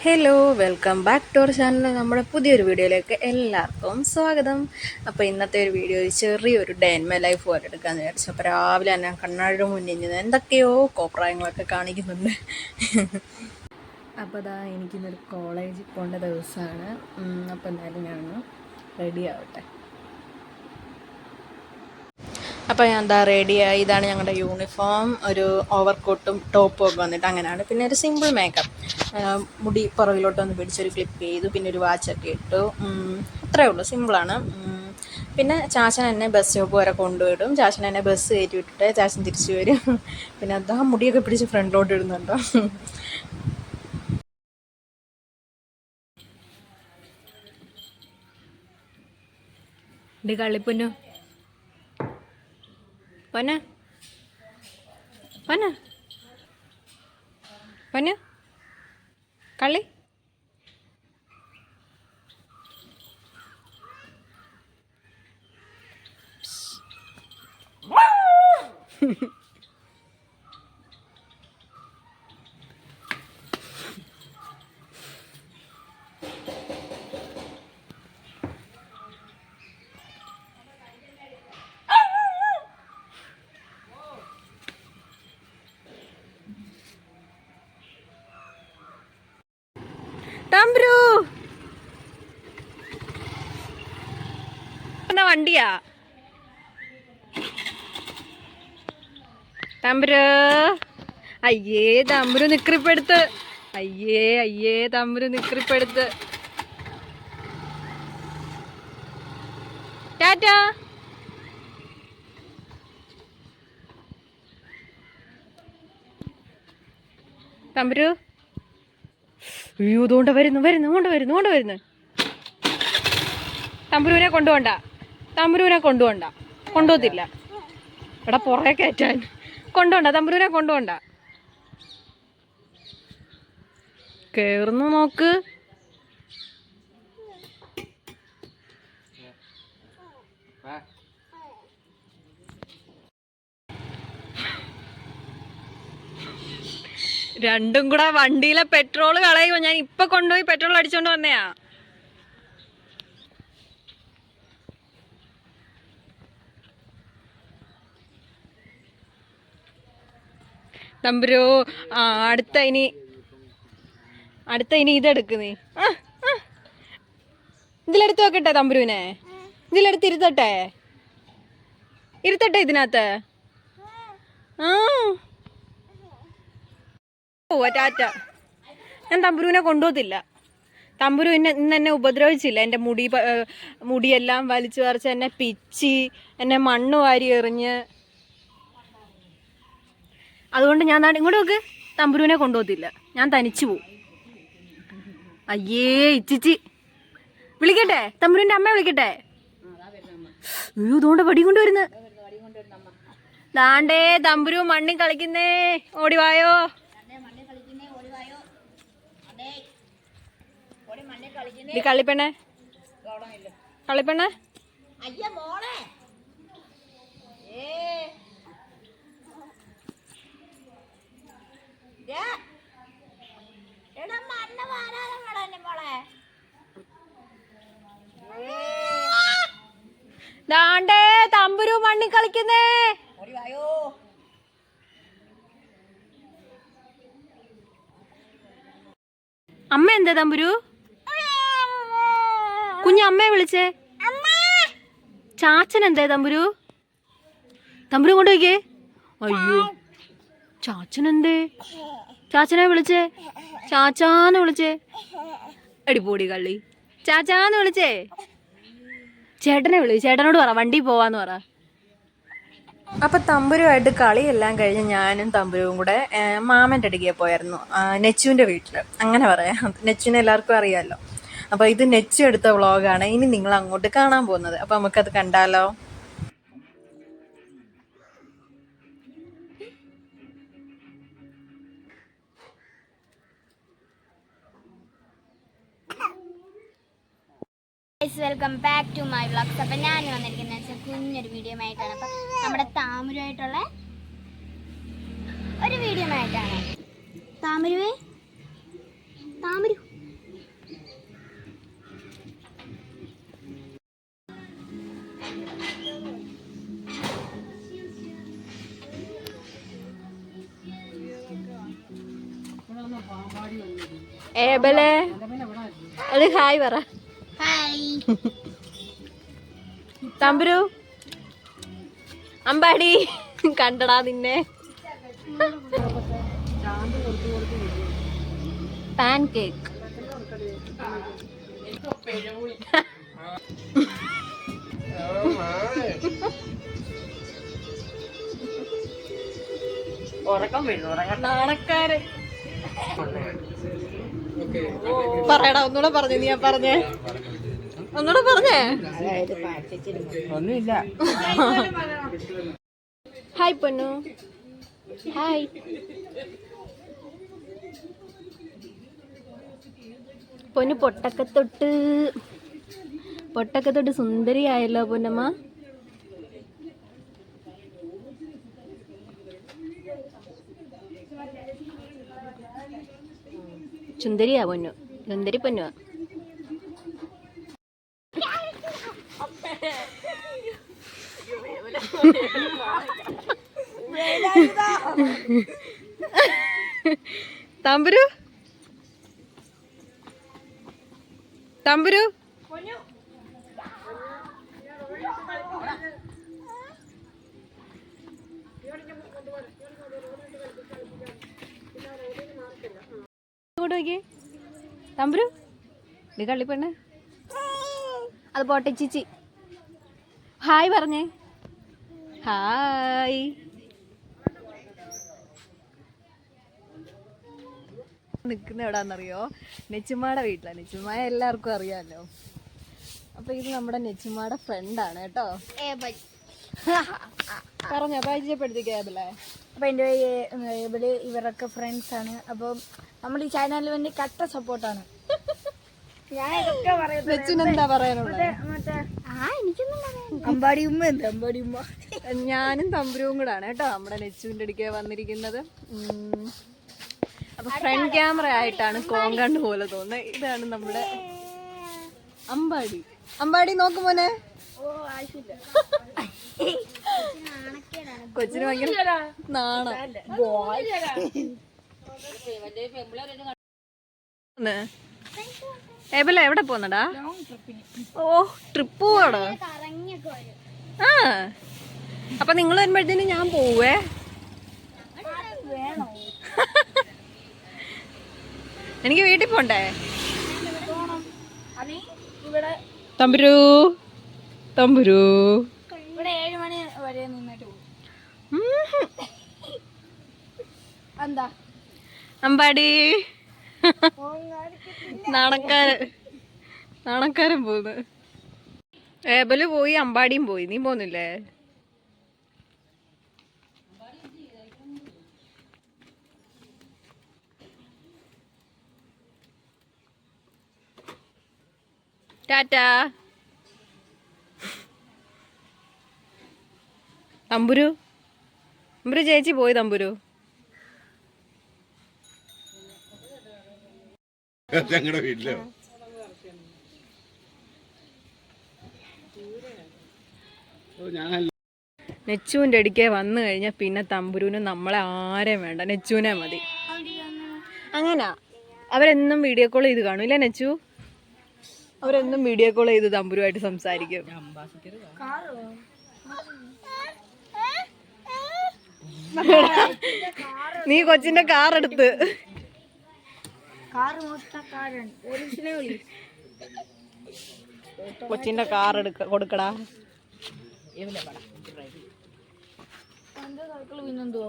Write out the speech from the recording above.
Hello, welcome back to our channel. നമ്മുടെ പുതിയൊരു വീഡിയോയിലേക്ക് എല്ലാവർക്കും സ്വാഗതം. അപ്പോൾ ഇന്നത്തെ ഒരു വീഡിയോ ചെറിയൊരു ഡേ ഇൻ മൈ ലൈഫ് പോലെ എടുക്കാമെന്ന് വിചാരിച്ചു. അപ്പോൾ രാവിലെ തന്നെ കണ്ണാടിയുടെ മുന്നിൽ നിന്ന് എന്തൊക്കെയോ കോപ്രായങ്ങളൊക്കെ കാണിക്കുന്നുണ്ട്. അപ്പോൾ അതാ എനിക്കിന്നൊരു കോളേജിൽ പോകേണ്ട ദിവസമാണ്. അപ്പോൾ എന്തായാലും ഞാനൊന്ന് റെഡി ആവട്ടെ. അപ്പോൾ ഞാൻ എന്താ റെഡിയായി. ഇതാണ് ഞങ്ങളുടെ യൂണിഫോം. ഒരു ഓവർകോട്ടും ടോപ്പും ഒക്കെ വന്നിട്ട് അങ്ങനെയാണ്. പിന്നെ ഒരു സിമ്പിൾ മേക്കപ്പ്, മുടി പുറകിലോട്ടൊന്ന് പിടിച്ചൊരു ക്ലിപ്പ് ചെയ്തു, പിന്നെ ഒരു വാച്ചൊക്കെ ഇട്ടു. അത്രയേ ഉള്ളൂ, സിമ്പിളാണ്. പിന്നെ ചാച്ചൻ എന്നെ ബസ് സ്റ്റോപ്പ് വരെ കൊണ്ടുവിടും. ചാച്ചൻ എന്നെ ബസ് കയറ്റി വിട്ടിട്ട് ചാച്ചൻ തിരിച്ചു വരും. പിന്നെ അതാ മുടിയൊക്കെ പിടിച്ച് ഫ്രണ്ടിലോട്ട് ഇടുന്നുണ്ടോ. കളിപ്പൊന്നു പൊന്ന പൊന്ന പൊന്ന കളി തമ്പ്രു എന്നാ വണ്ടിയാ തമ്പ്രു. അയ്യേ തമ്പ്രു നിക്കറിപ്പെടുത്ത്. അയ്യേ തമ്പ്രു നിക്കറിപ്പെടുത്ത്. ടാറ്റാ. തമ്പ്രു. അയ്യോ ഇതുകൊണ്ട് വരുന്നു. തമ്പുരുവിനെ കൊണ്ടുപോകണ്ട. കൊണ്ടുപോകത്തില്ല. ഇവിടെ പുറകെ കയറ്റാൻ തമ്പുരുവിനെ കൊണ്ടുപോകണ്ട. കേറുന്നു നോക്ക്. രണ്ടും കൂടെ വണ്ടിയിലെ പെട്രോൾ കളയുമോ. ഞാൻ ഇപ്പൊ കൊണ്ടുപോയി പെട്രോൾ അടിച്ചോണ്ട് വന്നയാ. തമ്പുരു അടുത്ത ഇനി ഇതെടുക്ക് നീ. ഇതിലെടുത്ത് വെക്കട്ടെ തമ്പുരുവിനെ. ഇതിലെടുത്ത് ഇരുത്തട്ടെ ഇതിനകത്ത്. ടാറ്റ. ഞാൻ തമ്പുരുവിനെ കൊണ്ടുപോകത്തില്ല. തമ്പുരു ഇന്ന് എന്നെ ഉപദ്രവിച്ചില്ല. എൻ്റെ മുടിയെല്ലാം വലിച്ചു പറിച്ച് എന്നെ പിച്ചി, എന്നെ മണ്ണ് വാരി എറിഞ്ഞ്. അതുകൊണ്ട് ഞാൻ ഇങ്ങോട്ട് നോക്ക്. തമ്പുരുവിനെ കൊണ്ടുപോകത്തില്ല. ഞാൻ തനിച്ചു പോവും. അയ്യേ ഇച്ചിച്ചി. വിളിക്കട്ടെ, തമ്പുരുവിൻ്റെ അമ്മ വിളിക്കട്ടെ. അയ്യോ ഇതുകൊണ്ട് വടി കൊണ്ടുവരുന്നു. ദാണ്ടേ തമ്പുരു മണ്ണി കളിക്കുന്നേ. ഓടിവായോ. കളിപ്പെണ്ണേ. ദാണ്ടേ തമ്പുരു മണ്ണി കളിക്കുന്നേ. അമ്മ എന്താ തമ്പുരു? കുഞ്ഞമ്മയെ വിളിച്ചേ. ചാച്ചൻ എന്തേ തമ്പുരു? തമ്പുരു കൊണ്ട് വയ്ക്കേ. അയ്യോ ചാച്ചൻ എന്തേ? ചാച്ചനെ വിളിച്ചേ. ചാച്ചാന്ന് വിളിച്ചേ. അടിപൊളി കള്ളി. ചാച്ചാന്ന് വിളിച്ചേ. ചേട്ടനെ ചേട്ടനോട് പറ വണ്ടി പോവാന്ന് പറ. അപ്പൊ തമ്പുരുമായിട്ട് കളിയെല്ലാം കഴിഞ്ഞ് ഞാനും തമ്പുരുവും കൂടെ മാമൻ്റെ അടുക്കേ പോയായിരുന്നു, നെച്ചുവിൻ്റെ വീട്ടില്. അങ്ങനെ പറയാം. നെച്ചുവിനെ എല്ലാവർക്കും അറിയാമല്ലോ. അപ്പോൾ ഇത് നെച്ചു എടുത്ത വ്ളോഗാണ്. ഇനി നിങ്ങൾ അങ്ങോട്ട് കാണാൻ പോകുന്നത്. അപ്പോൾ നമുക്കത് കണ്ടാലോ. Welcome back to my vlogs. അപ്പം ഞാൻ വന്നിരിക്കുന്നത് കുഞ്ഞൊരു വീഡിയോ ആയിട്ടാണ്. അപ്പം നമ്മുടെ താമരമായിട്ടുള്ള ഒരു വീഡിയോ ആയിട്ടാണ്. താമര ഏബലെ അത് ഹായ് പറ. ഹായ്. തമ്പുരു അമ്പാടി കണ്ടടാ നിന്നെ. Pancake. നാണക്കാരൻ. പറയടാ ഒന്നുകൂടെ പറഞ്ഞു. നീ പറഞ്ഞേ ഒന്നുകൂടെ പറഞ്ഞേ. ഒന്നുമില്ല. ഹായ് പൊന്നു. ഹായ്. പൊന്നു പൊട്ടൊക്കെ തൊട്ട് സുന്ദരിയായല്ലോ പൊന്നമ്മ. സുന്ദരിയാ പൊന്നു. സുന്ദരി പൊന്നുവാ. തമ്പുരു തമ്പുരു നോക്കിയേ തമ്പുരു. നീ കള്ളിപ്പെണ്ണ. അത് പോട്ടെ ചിച്ചി. ഹായ് പറഞ്ഞേ. ഹായ്. നിൽക്കുന്ന എവിടാന്നറിയോ? നെച്ചുമ്മയുടെ വീട്ടിലാണ്. നെച്ചുമ്മ എല്ലാവർക്കും അറിയാമല്ലോ. അപ്പൊ ഇത് നമ്മുടെ നെച്ചുമ്മയുടെ ഫ്രണ്ടാണ് കേട്ടോ. പറഞ്ഞോ പരിചയപ്പെടുത്തിക്കേബിളെ. അപ്പൊ എൻ്റെ ഏബിള് ഇവരൊക്കെ ഫ്രണ്ട്സ് ആണ്. അപ്പം നമ്മൾ ഈ ചാനലിന് വേണ്ടി കട്ട സപ്പോർട്ടാണ്. ഞാൻ ഇതൊക്കെ പറയുന്നത്. നെച്ചിനെന്താ പറയാനുള്ളത്? അമ്പാടി ഉമ്മ എന്ത് അമ്പാടി ഉമ്മ. ഞാനും തമ്പുരുവും കൂടാണ് കേട്ടോ നമ്മുടെ നെച്ചുവിൻ്റെ അടുക്കെ വന്നിരിക്കുന്നത്. അപ്പൊ ഫ്രണ്ട് ക്യാമറ ആയിട്ടാണ് കോങ്കണ്ട് പോലെ തോന്നുന്നത്. ഇതാണ് നമ്മുടെ അമ്പാടി. അമ്പാടി നോക്കുമോനെ. കൊച്ചിന് ഭയങ്കര നാണം. ഏബല എവിടെ പോന്നടാ? ഓ ട്രിപ്പ് പോവാടോ. ആ അപ്പൊ നിങ്ങൾ വരുമ്പോഴത്തേന് ഞാൻ പോവേ. എനിക്ക് വീട്ടിൽ പോണ്ടേ? തമ്പുരു തമ്പുരു ഇവിടെ 7 മണി വരെ നിന്നിട്ട് എന്താ അമ്പാടി നാണക്കാരൻ പോന്ന്. ഏബല് പോയി അമ്പാടിയും പോയി. നീ പോന്നില്ലേ? ടാറ്റാ. തമ്പുരു ചേച്ചി പോയി. തമ്പുരു ഞങ്ങളുടെ വീട്ടിലോ? നെച്ചുവിൻ്റെ അടുക്കെ വന്നു കഴിഞ്ഞാൽ പിന്നെ തമ്പുരുവിന് നമ്മളെ ആരെയും വേണ്ട, നെച്ചുവിനെ മതി. അങ്ങനാ അവരെന്നും വീഡിയോ കോൾ ചെയ്ത് കാണും ഇല്ലേ നെച്ചു? അവരെന്നും വീഡിയോ കോൾ ചെയ്ത് തമ്പുരുമായിട്ട് സംസാരിക്കും. നീ കൊച്ചിന്റെ കാർ എടുത്ത്. കൊച്ചിന്റെ കാർ കൊടുക്കടാ. പിന്നെന്തുവാ